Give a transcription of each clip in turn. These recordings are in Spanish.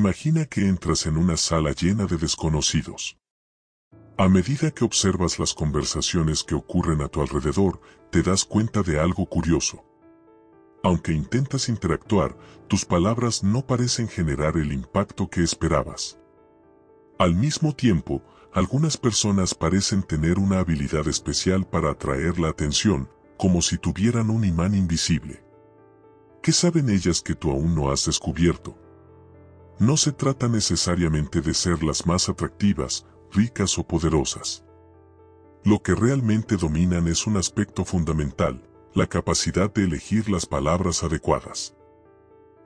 Imagina que entras en una sala llena de desconocidos. A medida que observas las conversaciones que ocurren a tu alrededor, te das cuenta de algo curioso. Aunque intentas interactuar, tus palabras no parecen generar el impacto que esperabas. Al mismo tiempo, algunas personas parecen tener una habilidad especial para atraer la atención, como si tuvieran un imán invisible. ¿Qué saben ellas que tú aún no has descubierto? No se trata necesariamente de ser las más atractivas, ricas o poderosas. Lo que realmente dominan es un aspecto fundamental, la capacidad de elegir las palabras adecuadas.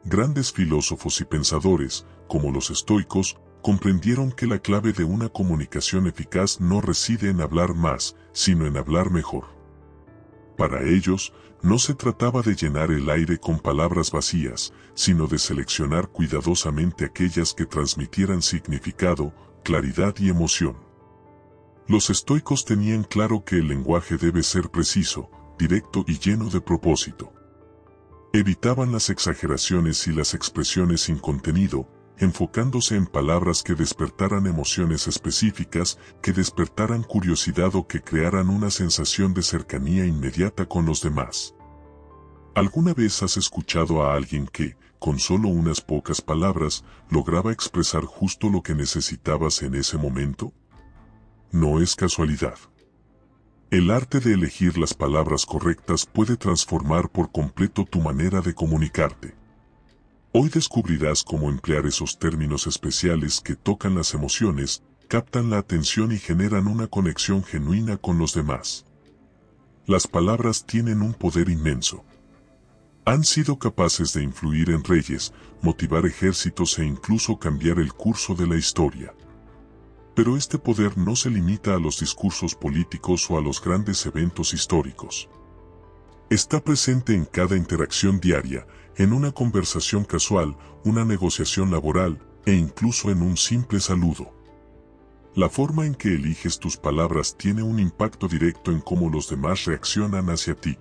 Grandes filósofos y pensadores, como los estoicos, comprendieron que la clave de una comunicación eficaz no reside en hablar más, sino en hablar mejor. Para ellos, no se trataba de llenar el aire con palabras vacías, sino de seleccionar cuidadosamente aquellas que transmitieran significado, claridad y emoción. Los estoicos tenían claro que el lenguaje debe ser preciso, directo y lleno de propósito. Evitaban las exageraciones y las expresiones sin contenido, enfocándose en palabras que despertaran emociones específicas, que despertaran curiosidad o que crearan una sensación de cercanía inmediata con los demás. ¿Alguna vez has escuchado a alguien que, con solo unas pocas palabras, lograba expresar justo lo que necesitabas en ese momento? No es casualidad. El arte de elegir las palabras correctas puede transformar por completo tu manera de comunicarte. Hoy descubrirás cómo emplear esos términos especiales que tocan las emociones, captan la atención y generan una conexión genuina con los demás. Las palabras tienen un poder inmenso. Han sido capaces de influir en reyes, motivar ejércitos e incluso cambiar el curso de la historia. Pero este poder no se limita a los discursos políticos o a los grandes eventos históricos. Está presente en cada interacción diaria, en una conversación casual, una negociación laboral, e incluso en un simple saludo. La forma en que eliges tus palabras tiene un impacto directo en cómo los demás reaccionan hacia ti.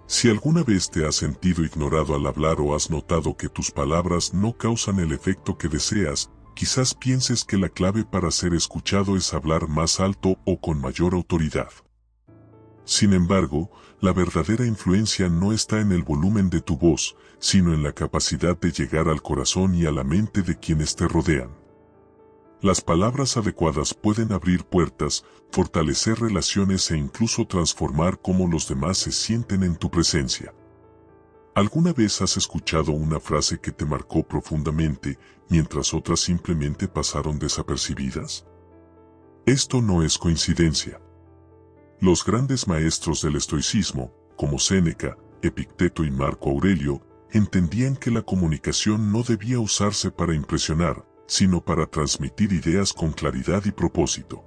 Si alguna vez te has sentido ignorado al hablar o has notado que tus palabras no causan el efecto que deseas, quizás pienses que la clave para ser escuchado es hablar más alto o con mayor autoridad. Sin embargo, la verdadera influencia no está en el volumen de tu voz, sino en la capacidad de llegar al corazón y a la mente de quienes te rodean. Las palabras adecuadas pueden abrir puertas, fortalecer relaciones e incluso transformar cómo los demás se sienten en tu presencia. ¿Alguna vez has escuchado una frase que te marcó profundamente, mientras otras simplemente pasaron desapercibidas? Esto no es coincidencia. Los grandes maestros del estoicismo, como Séneca, Epicteto y Marco Aurelio, entendían que la comunicación no debía usarse para impresionar, sino para transmitir ideas con claridad y propósito.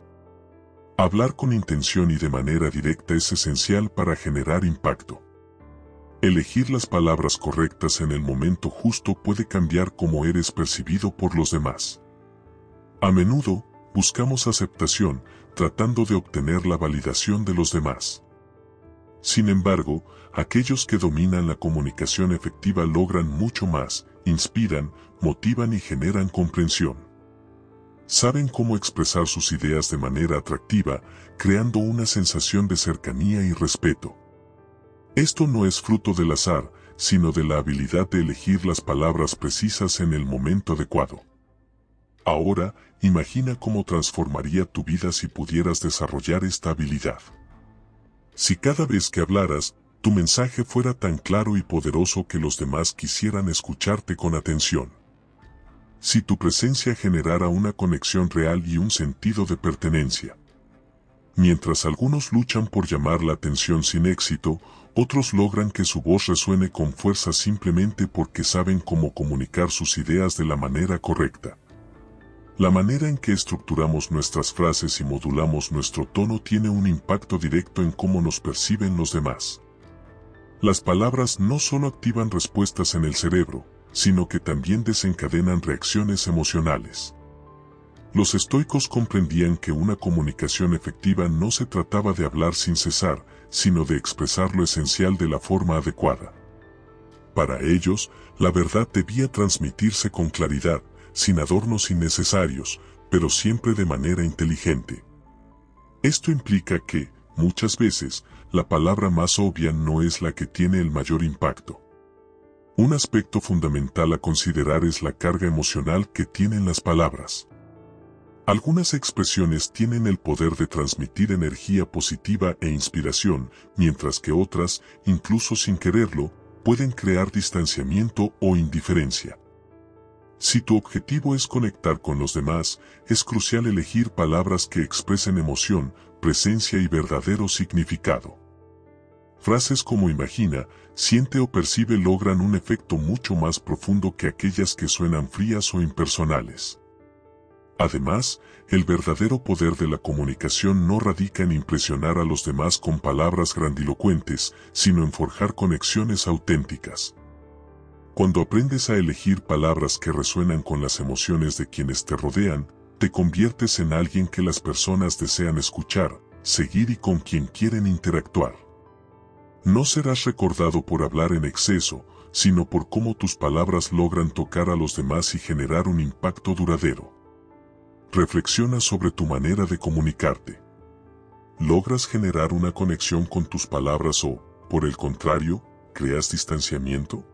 Hablar con intención y de manera directa es esencial para generar impacto. Elegir las palabras correctas en el momento justo puede cambiar cómo eres percibido por los demás. A menudo, buscamos aceptación, tratando de obtener la validación de los demás. Sin embargo, aquellos que dominan la comunicación efectiva logran mucho más, inspiran, motivan y generan comprensión. Saben cómo expresar sus ideas de manera atractiva, creando una sensación de cercanía y respeto. Esto no es fruto del azar, sino de la habilidad de elegir las palabras precisas en el momento adecuado. Ahora, imagina cómo transformaría tu vida si pudieras desarrollar esta habilidad. Si cada vez que hablaras, tu mensaje fuera tan claro y poderoso que los demás quisieran escucharte con atención. Si tu presencia generara una conexión real y un sentido de pertenencia. Mientras algunos luchan por llamar la atención sin éxito, otros logran que su voz resuene con fuerza simplemente porque saben cómo comunicar sus ideas de la manera correcta. La manera en que estructuramos nuestras frases y modulamos nuestro tono tiene un impacto directo en cómo nos perciben los demás. Las palabras no solo activan respuestas en el cerebro, sino que también desencadenan reacciones emocionales. Los estoicos comprendían que una comunicación efectiva no se trataba de hablar sin cesar, sino de expresar lo esencial de la forma adecuada. Para ellos, la verdad debía transmitirse con claridad, sin adornos innecesarios, pero siempre de manera inteligente. Esto implica que, muchas veces, la palabra más obvia no es la que tiene el mayor impacto. Un aspecto fundamental a considerar es la carga emocional que tienen las palabras. Algunas expresiones tienen el poder de transmitir energía positiva e inspiración, mientras que otras, incluso sin quererlo, pueden crear distanciamiento o indiferencia. Si tu objetivo es conectar con los demás, es crucial elegir palabras que expresen emoción, presencia y verdadero significado. Frases como imagina, siente o percibe logran un efecto mucho más profundo que aquellas que suenan frías o impersonales. Además, el verdadero poder de la comunicación no radica en impresionar a los demás con palabras grandilocuentes, sino en forjar conexiones auténticas. Cuando aprendes a elegir palabras que resuenan con las emociones de quienes te rodean, te conviertes en alguien que las personas desean escuchar, seguir y con quien quieren interactuar. No serás recordado por hablar en exceso, sino por cómo tus palabras logran tocar a los demás y generar un impacto duradero. Reflexiona sobre tu manera de comunicarte. ¿Logras generar una conexión con tus palabras o, por el contrario, creas distanciamiento?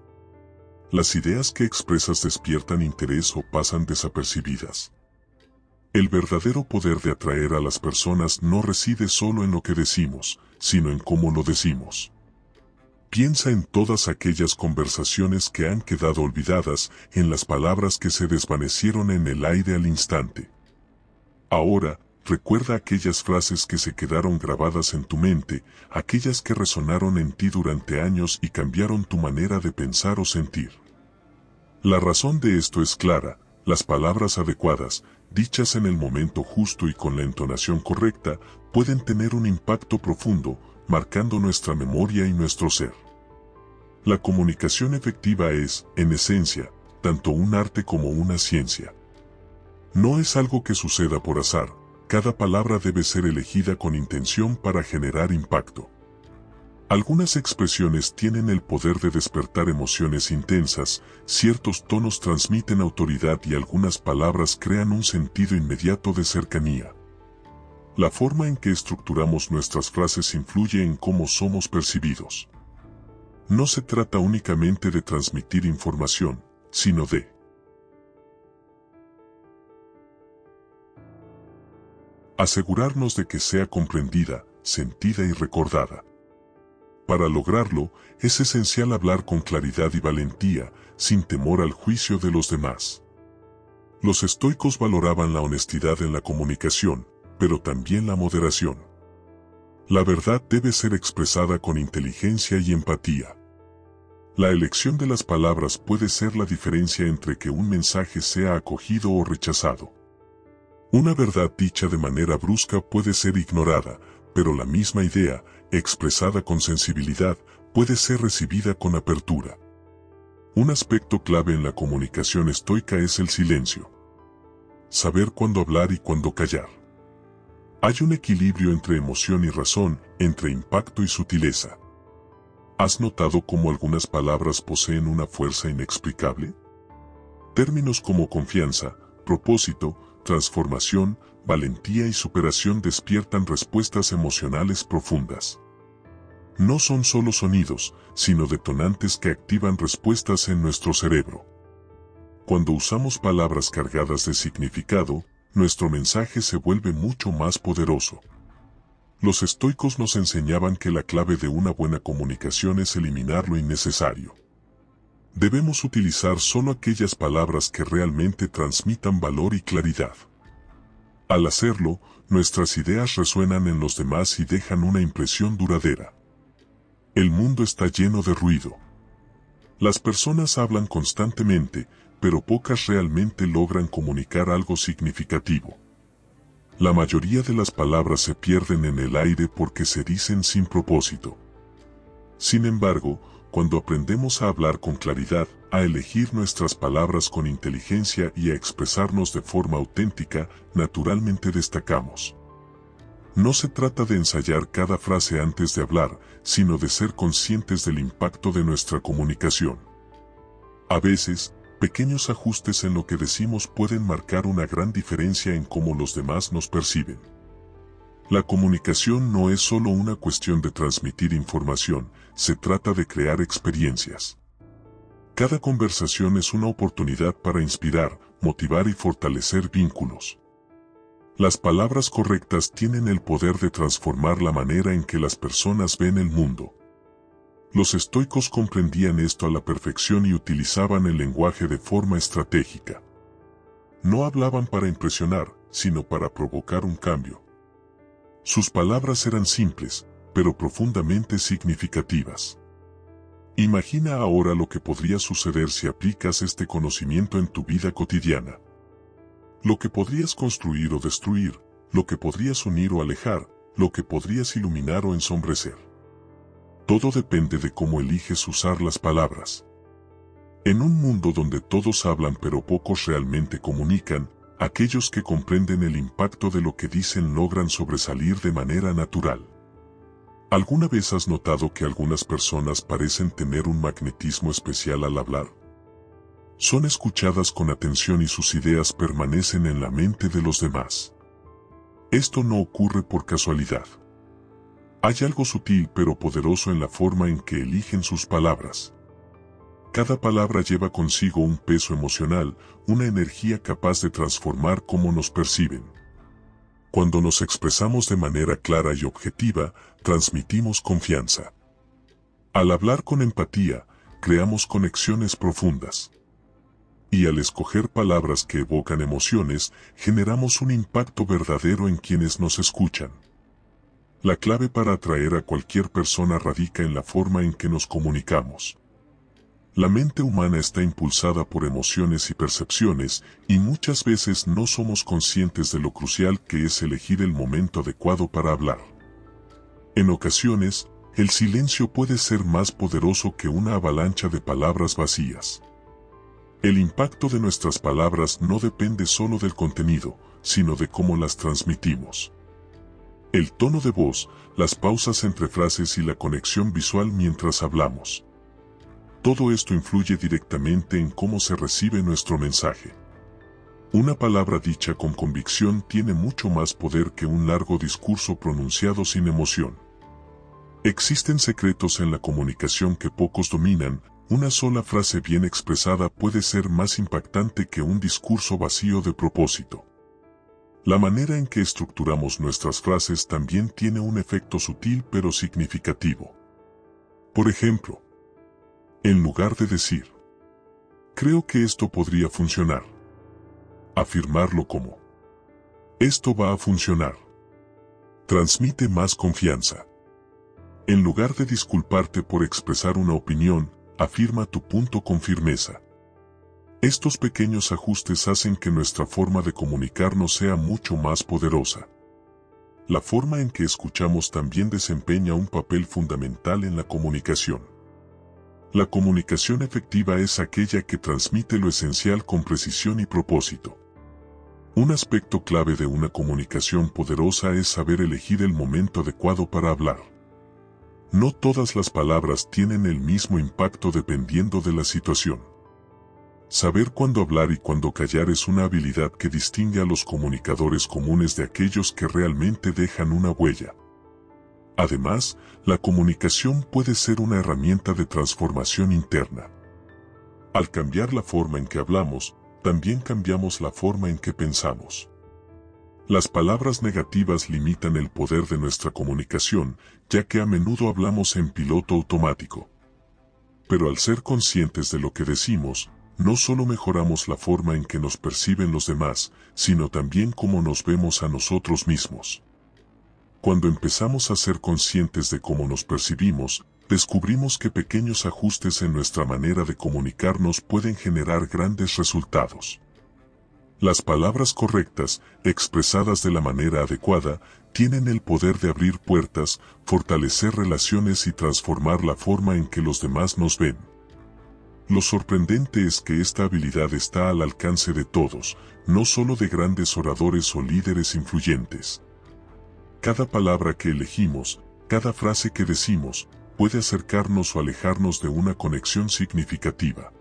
¿Las ideas que expresas despiertan interés o pasan desapercibidas? El verdadero poder de atraer a las personas no reside solo en lo que decimos, sino en cómo lo decimos. Piensa en todas aquellas conversaciones que han quedado olvidadas, en las palabras que se desvanecieron en el aire al instante. Ahora, recuerda aquellas frases que se quedaron grabadas en tu mente, aquellas que resonaron en ti durante años y cambiaron tu manera de pensar o sentir. La razón de esto es clara: las palabras adecuadas, dichas en el momento justo y con la entonación correcta, pueden tener un impacto profundo, marcando nuestra memoria y nuestro ser. La comunicación efectiva es, en esencia, tanto un arte como una ciencia. No es algo que suceda por azar, cada palabra debe ser elegida con intención para generar impacto. Algunas expresiones tienen el poder de despertar emociones intensas, ciertos tonos transmiten autoridad y algunas palabras crean un sentido inmediato de cercanía. La forma en que estructuramos nuestras frases influye en cómo somos percibidos. No se trata únicamente de transmitir información, sino de asegurarnos de que sea comprendida, sentida y recordada. Para lograrlo, es esencial hablar con claridad y valentía, sin temor al juicio de los demás. Los estoicos valoraban la honestidad en la comunicación, pero también la moderación. La verdad debe ser expresada con inteligencia y empatía. La elección de las palabras puede ser la diferencia entre que un mensaje sea acogido o rechazado. Una verdad dicha de manera brusca puede ser ignorada, pero la misma idea, expresada con sensibilidad, puede ser recibida con apertura. Un aspecto clave en la comunicación estoica es el silencio. Saber cuándo hablar y cuándo callar. Hay un equilibrio entre emoción y razón, entre impacto y sutileza. ¿Has notado cómo algunas palabras poseen una fuerza inexplicable? Términos como confianza, propósito, transformación, valentía y superación despiertan respuestas emocionales profundas. No son solo sonidos, sino detonantes que activan respuestas en nuestro cerebro. Cuando usamos palabras cargadas de significado, nuestro mensaje se vuelve mucho más poderoso. Los estoicos nos enseñaban que la clave de una buena comunicación es eliminar lo innecesario. Debemos utilizar solo aquellas palabras que realmente transmitan valor y claridad. Al hacerlo, nuestras ideas resuenan en los demás y dejan una impresión duradera. El mundo está lleno de ruido. Las personas hablan constantemente, pero pocas realmente logran comunicar algo significativo. La mayoría de las palabras se pierden en el aire porque se dicen sin propósito. Sin embargo, cuando aprendemos a hablar con claridad, a elegir nuestras palabras con inteligencia y a expresarnos de forma auténtica, naturalmente destacamos. No se trata de ensayar cada frase antes de hablar, sino de ser conscientes del impacto de nuestra comunicación. A veces, Pequeños ajustes en lo que decimos pueden marcar una gran diferencia en cómo los demás nos perciben. La comunicación no es solo una cuestión de transmitir información, se trata de crear experiencias. Cada conversación es una oportunidad para inspirar, motivar y fortalecer vínculos. Las palabras correctas tienen el poder de transformar la manera en que las personas ven el mundo. Los estoicos comprendían esto a la perfección y utilizaban el lenguaje de forma estratégica. No hablaban para impresionar, sino para provocar un cambio. Sus palabras eran simples, pero profundamente significativas. Imagina ahora lo que podría suceder si aplicas este conocimiento en tu vida cotidiana. Lo que podrías construir o destruir, lo que podrías unir o alejar, lo que podrías iluminar o ensombrecer. Todo depende de cómo eliges usar las palabras. En un mundo donde todos hablan pero pocos realmente comunican, aquellos que comprenden el impacto de lo que dicen logran sobresalir de manera natural. ¿Alguna vez has notado que algunas personas parecen tener un magnetismo especial al hablar? Son escuchadas con atención y sus ideas permanecen en la mente de los demás. Esto no ocurre por casualidad. Hay algo sutil pero poderoso en la forma en que eligen sus palabras. Cada palabra lleva consigo un peso emocional, una energía capaz de transformar cómo nos perciben. Cuando nos expresamos de manera clara y objetiva, transmitimos confianza. Al hablar con empatía, creamos conexiones profundas. Y al escoger palabras que evocan emociones, generamos un impacto verdadero en quienes nos escuchan. La clave para atraer a cualquier persona radica en la forma en que nos comunicamos. La mente humana está impulsada por emociones y percepciones, y muchas veces no somos conscientes de lo crucial que es elegir el momento adecuado para hablar. En ocasiones, el silencio puede ser más poderoso que una avalancha de palabras vacías. El impacto de nuestras palabras no depende solo del contenido, sino de cómo las transmitimos. El tono de voz, las pausas entre frases y la conexión visual mientras hablamos. Todo esto influye directamente en cómo se recibe nuestro mensaje. Una palabra dicha con convicción tiene mucho más poder que un largo discurso pronunciado sin emoción. Existen secretos en la comunicación que pocos dominan. Una sola frase bien expresada puede ser más impactante que un discurso vacío de propósito. La manera en que estructuramos nuestras frases también tiene un efecto sutil pero significativo. Por ejemplo, en lugar de decir, creo que esto podría funcionar, afirmarlo como, esto va a funcionar, transmite más confianza. En lugar de disculparte por expresar una opinión, afirma tu punto con firmeza. Estos pequeños ajustes hacen que nuestra forma de comunicarnos sea mucho más poderosa. La forma en que escuchamos también desempeña un papel fundamental en la comunicación. La comunicación efectiva es aquella que transmite lo esencial con precisión y propósito. Un aspecto clave de una comunicación poderosa es saber elegir el momento adecuado para hablar. No todas las palabras tienen el mismo impacto dependiendo de la situación. Saber cuándo hablar y cuándo callar es una habilidad que distingue a los comunicadores comunes de aquellos que realmente dejan una huella. Además, la comunicación puede ser una herramienta de transformación interna. Al cambiar la forma en que hablamos, también cambiamos la forma en que pensamos. Las palabras negativas limitan el poder de nuestra comunicación, ya que a menudo hablamos en piloto automático. Pero al ser conscientes de lo que decimos, no solo mejoramos la forma en que nos perciben los demás, sino también cómo nos vemos a nosotros mismos. Cuando empezamos a ser conscientes de cómo nos percibimos, descubrimos que pequeños ajustes en nuestra manera de comunicarnos pueden generar grandes resultados. Las palabras correctas, expresadas de la manera adecuada, tienen el poder de abrir puertas, fortalecer relaciones y transformar la forma en que los demás nos ven. Lo sorprendente es que esta habilidad está al alcance de todos, no solo de grandes oradores o líderes influyentes. Cada palabra que elegimos, cada frase que decimos, puede acercarnos o alejarnos de una conexión significativa.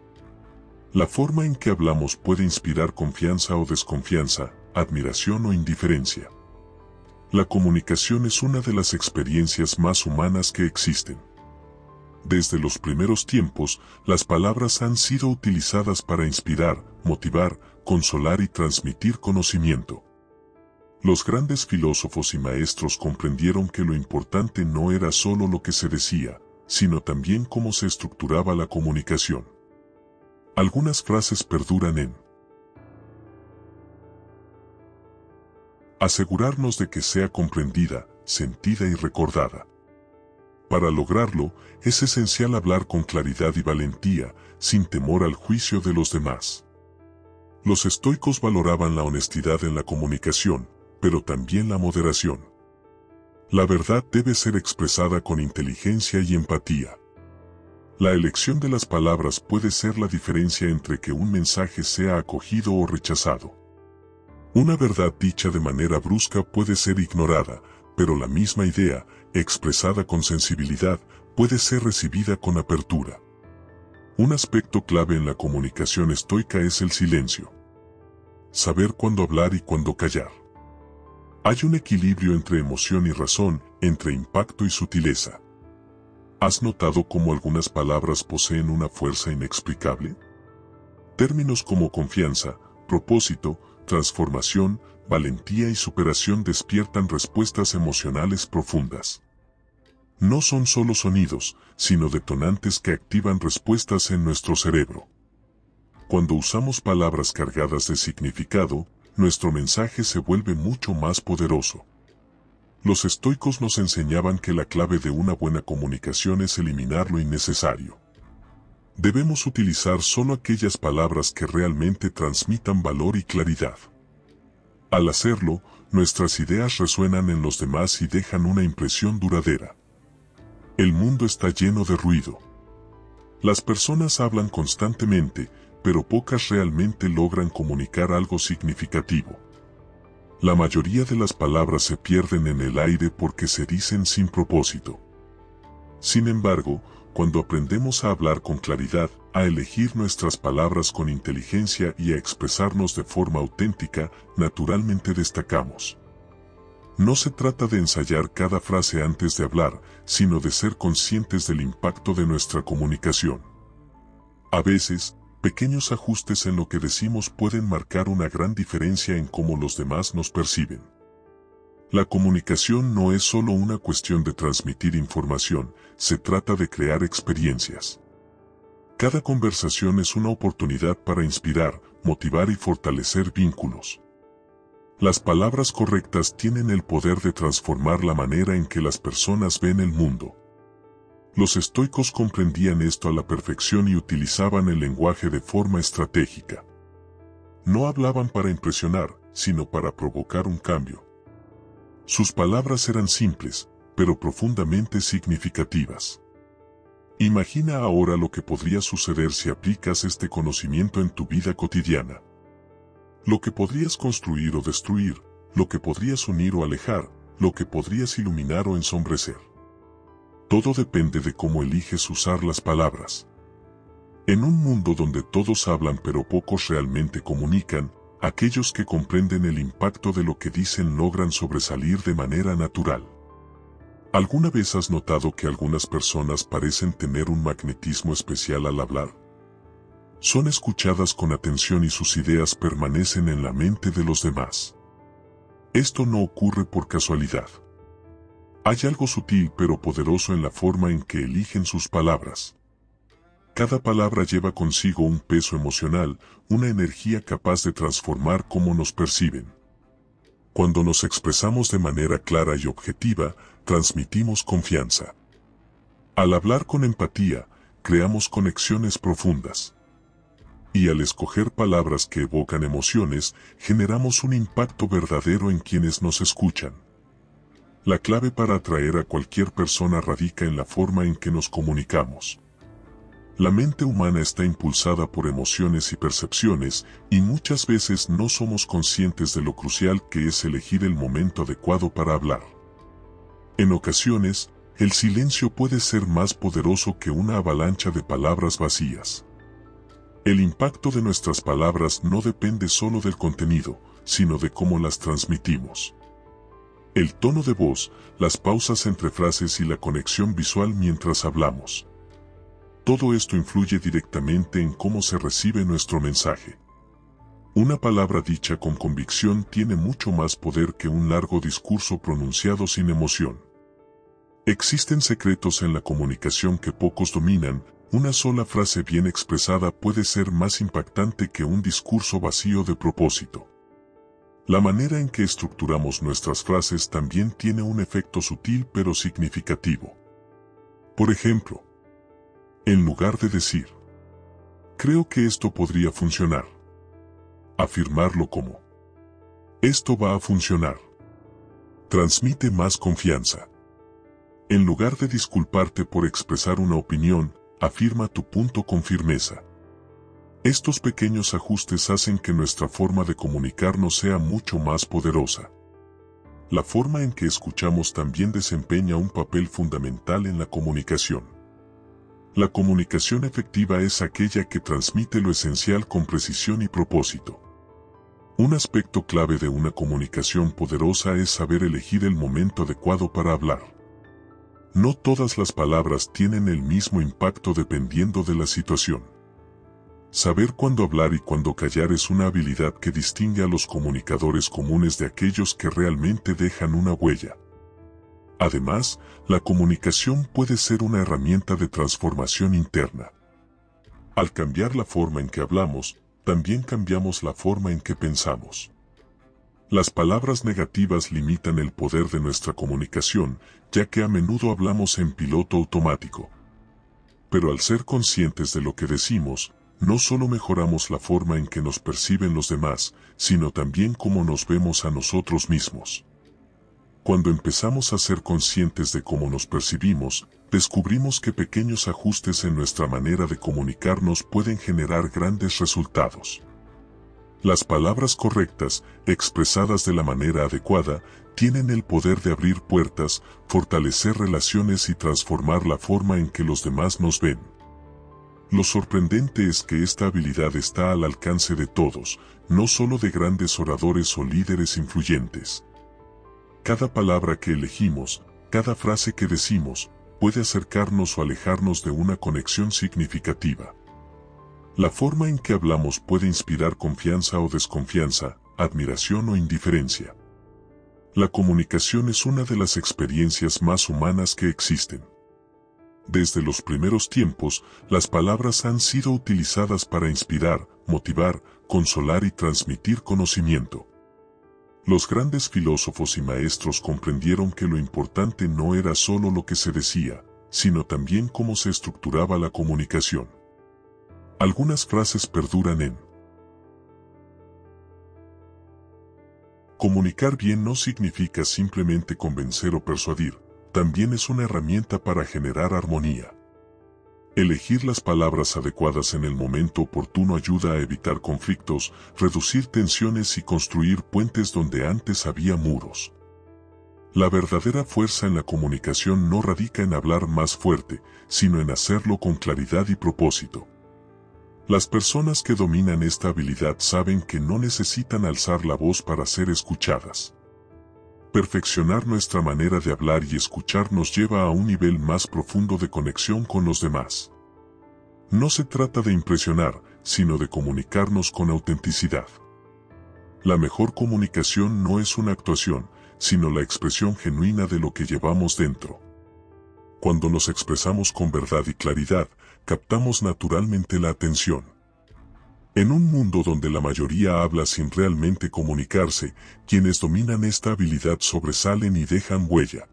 La forma en que hablamos puede inspirar confianza o desconfianza, admiración o indiferencia. La comunicación es una de las experiencias más humanas que existen. Desde los primeros tiempos, las palabras han sido utilizadas para inspirar, motivar, consolar y transmitir conocimiento. Los grandes filósofos y maestros comprendieron que lo importante no era solo lo que se decía, sino también cómo se estructuraba la comunicación. Algunas frases perduran en: asegurarnos de que sea comprendida, sentida y recordada. Para lograrlo, es esencial hablar con claridad y valentía, sin temor al juicio de los demás. Los estoicos valoraban la honestidad en la comunicación, pero también la moderación. La verdad debe ser expresada con inteligencia y empatía. La elección de las palabras puede ser la diferencia entre que un mensaje sea acogido o rechazado. Una verdad dicha de manera brusca puede ser ignorada, pero la misma idea, expresada con sensibilidad, puede ser recibida con apertura. Un aspecto clave en la comunicación estoica es el silencio. Saber cuándo hablar y cuándo callar. Hay un equilibrio entre emoción y razón, entre impacto y sutileza. ¿Has notado cómo algunas palabras poseen una fuerza inexplicable? Términos como confianza, propósito, transformación, valentía y superación despiertan respuestas emocionales profundas. No son solo sonidos, sino detonantes que activan respuestas en nuestro cerebro. Cuando usamos palabras cargadas de significado, nuestro mensaje se vuelve mucho más poderoso. Los estoicos nos enseñaban que la clave de una buena comunicación es eliminar lo innecesario. Debemos utilizar solo aquellas palabras que realmente transmitan valor y claridad. Al hacerlo, nuestras ideas resuenan en los demás y dejan una impresión duradera. El mundo está lleno de ruido. Las personas hablan constantemente, pero pocas realmente logran comunicar algo significativo. La mayoría de las palabras se pierden en el aire porque se dicen sin propósito. Sin embargo, cuando aprendemos a hablar con claridad, a elegir nuestras palabras con inteligencia y a expresarnos de forma auténtica, naturalmente destacamos. No se trata de ensayar cada frase antes de hablar, sino de ser conscientes del impacto de nuestra comunicación. A veces, pequeños ajustes en lo que decimos pueden marcar una gran diferencia en cómo los demás nos perciben. La comunicación no es solo una cuestión de transmitir información, se trata de crear experiencias. Cada conversación es una oportunidad para inspirar, motivar y fortalecer vínculos. Las palabras correctas tienen el poder de transformar la manera en que las personas ven el mundo. Los estoicos comprendían esto a la perfección y utilizaban el lenguaje de forma estratégica. No hablaban para impresionar, sino para provocar un cambio. Sus palabras eran simples, pero profundamente significativas. Imagina ahora lo que podría suceder si aplicas este conocimiento en tu vida cotidiana. Lo que podrías construir o destruir, lo que podrías unir o alejar, lo que podrías iluminar o ensombrecer. Todo depende de cómo eliges usar las palabras. En un mundo donde todos hablan pero pocos realmente comunican, aquellos que comprenden el impacto de lo que dicen logran sobresalir de manera natural. ¿Alguna vez has notado que algunas personas parecen tener un magnetismo especial al hablar? Son escuchadas con atención y sus ideas permanecen en la mente de los demás. Esto no ocurre por casualidad. Hay algo sutil pero poderoso en la forma en que eligen sus palabras. Cada palabra lleva consigo un peso emocional, una energía capaz de transformar cómo nos perciben. Cuando nos expresamos de manera clara y objetiva, transmitimos confianza. Al hablar con empatía, creamos conexiones profundas. Y al escoger palabras que evocan emociones, generamos un impacto verdadero en quienes nos escuchan. La clave para atraer a cualquier persona radica en la forma en que nos comunicamos. La mente humana está impulsada por emociones y percepciones, y muchas veces no somos conscientes de lo crucial que es elegir el momento adecuado para hablar. En ocasiones, el silencio puede ser más poderoso que una avalancha de palabras vacías. El impacto de nuestras palabras no depende solo del contenido, sino de cómo las transmitimos. El tono de voz, las pausas entre frases y la conexión visual mientras hablamos. Todo esto influye directamente en cómo se recibe nuestro mensaje. Una palabra dicha con convicción tiene mucho más poder que un largo discurso pronunciado sin emoción. Existen secretos en la comunicación que pocos dominan. Una sola frase bien expresada puede ser más impactante que un discurso vacío de propósito. La manera en que estructuramos nuestras frases también tiene un efecto sutil pero significativo. Por ejemplo, en lugar de decir, creo que esto podría funcionar, afirmarlo como, esto va a funcionar, transmite más confianza. En lugar de disculparte por expresar una opinión, afirma tu punto con firmeza. Estos pequeños ajustes hacen que nuestra forma de comunicarnos sea mucho más poderosa. La forma en que escuchamos también desempeña un papel fundamental en la comunicación. La comunicación efectiva es aquella que transmite lo esencial con precisión y propósito. Un aspecto clave de una comunicación poderosa es saber elegir el momento adecuado para hablar. No todas las palabras tienen el mismo impacto dependiendo de la situación. Saber cuándo hablar y cuándo callar es una habilidad que distingue a los comunicadores comunes de aquellos que realmente dejan una huella. Además, la comunicación puede ser una herramienta de transformación interna. Al cambiar la forma en que hablamos, también cambiamos la forma en que pensamos. Las palabras negativas limitan el poder de nuestra comunicación, ya que a menudo hablamos en piloto automático. Pero al ser conscientes de lo que decimos, no solo mejoramos la forma en que nos perciben los demás, sino también cómo nos vemos a nosotros mismos. Cuando empezamos a ser conscientes de cómo nos percibimos, descubrimos que pequeños ajustes en nuestra manera de comunicarnos pueden generar grandes resultados. Las palabras correctas, expresadas de la manera adecuada, tienen el poder de abrir puertas, fortalecer relaciones y transformar la forma en que los demás nos ven. Lo sorprendente es que esta habilidad está al alcance de todos, no solo de grandes oradores o líderes influyentes. Cada palabra que elegimos, cada frase que decimos, puede acercarnos o alejarnos de una conexión significativa. La forma en que hablamos puede inspirar confianza o desconfianza, admiración o indiferencia. La comunicación es una de las experiencias más humanas que existen. Desde los primeros tiempos, las palabras han sido utilizadas para inspirar, motivar, consolar y transmitir conocimiento. Los grandes filósofos y maestros comprendieron que lo importante no era solo lo que se decía, sino también cómo se estructuraba la comunicación. Algunas frases perduran en: comunicar bien no significa simplemente convencer o persuadir, también es una herramienta para generar armonía. Elegir las palabras adecuadas en el momento oportuno ayuda a evitar conflictos, reducir tensiones y construir puentes donde antes había muros. La verdadera fuerza en la comunicación no radica en hablar más fuerte, sino en hacerlo con claridad y propósito. Las personas que dominan esta habilidad saben que no necesitan alzar la voz para ser escuchadas. Perfeccionar nuestra manera de hablar y escuchar nos lleva a un nivel más profundo de conexión con los demás. No se trata de impresionar, sino de comunicarnos con autenticidad. La mejor comunicación no es una actuación, sino la expresión genuina de lo que llevamos dentro. Cuando nos expresamos con verdad y claridad, captamos naturalmente la atención. En un mundo donde la mayoría habla sin realmente comunicarse, quienes dominan esta habilidad sobresalen y dejan huella.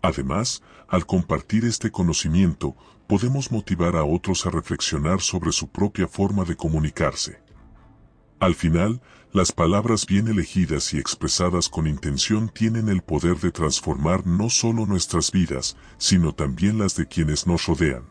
Además, al compartir este conocimiento, podemos motivar a otros a reflexionar sobre su propia forma de comunicarse. Al final, las palabras bien elegidas y expresadas con intención tienen el poder de transformar no solo nuestras vidas, sino también las de quienes nos rodean.